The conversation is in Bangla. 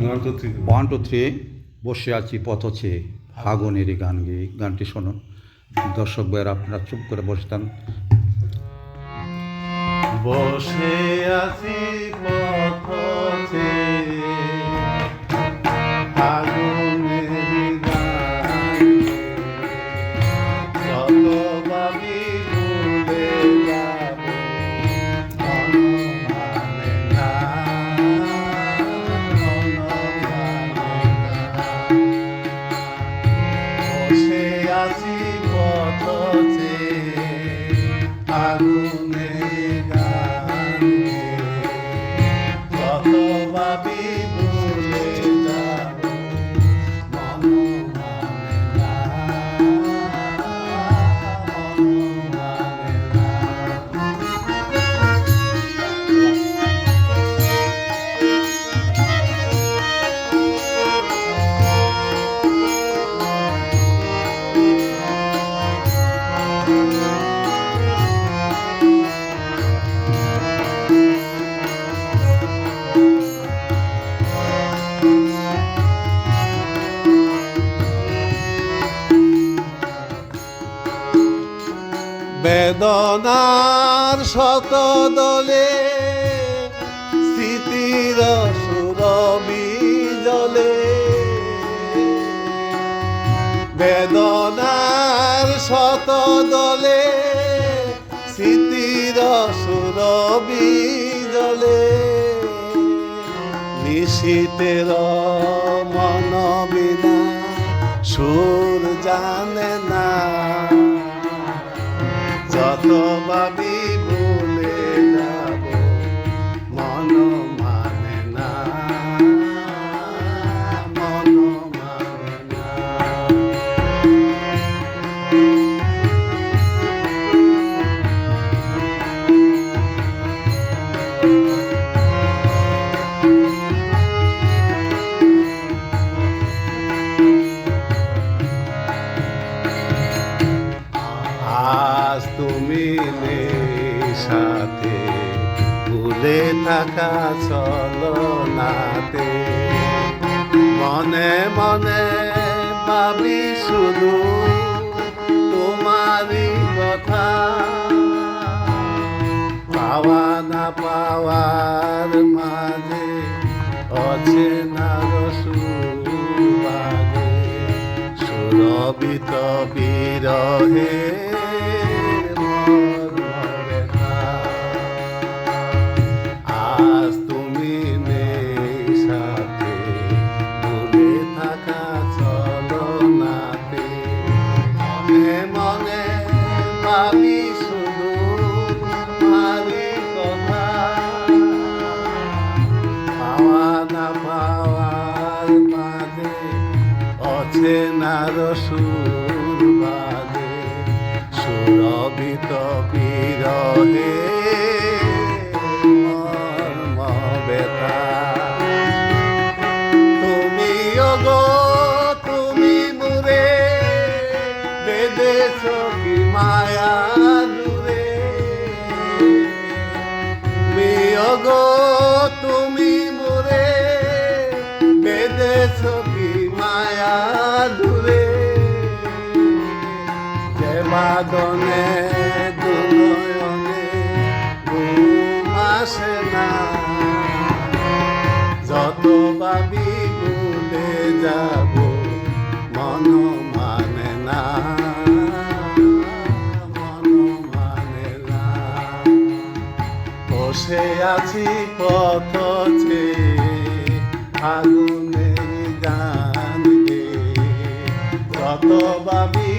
1 2 3 বসে আছি পথ চেয়ে ফাগুনের গান গেয়ে। গানটি শোনো দর্শক ভাইয়েরা, আপনারা চুপ করে বসতাম। বসে আছি পথ চেয়ে ফাগুনের গান গেয়ে, যত ভাবি ভুলে যাব মনমানে না, বসে আছি পথ চেয়ে ফাগুনের গান গেয়ে, যত ভাবি ভুলে যাব মনমানে না, মনমানে না। বেদনার শত দলে স্মৃতির সুরবি জলে, বেদনার শত দলে স্মৃতির সুরবি জলে, নিশীতের মন বিনা সুর জানে না, যত ভাবি ভুলে যাব মন মানে না, মন মানে না। আজ তুমি নেই সাথে, ভুলে থাকা চলো নাতে, মনে মনে ভাবি শুধু তোমারই কথা, পাওয়া না পাওয়ার মাঝে অচেনা সুবাদে, সুরবিত বিরহে আজ তুমি নেই সাথে, ভুলে থাকা চলো নাতে, মনে মনে ভাবি শুধু তোমারই কথা, পাওয়া না পাওয়ার মাঝে অচেনার সুর বাদে, সুরবিত বিরহে মর্ম ব্যথা। তুমি ওগো তুমি মুরে বেঁধেছ কি মায়া দূরে, তুমি ওগো তুমি মুরে বেঁধেছ কি মায়া দূরে, যে বাদনে দুনয়নে ঘুম আসে না, যত ভাবি ভুলে যাব মন মানে না, মন মানে না। বসে আছি পথ চেয়ে ফাগুনের গান গেয়ে, যত ভাবি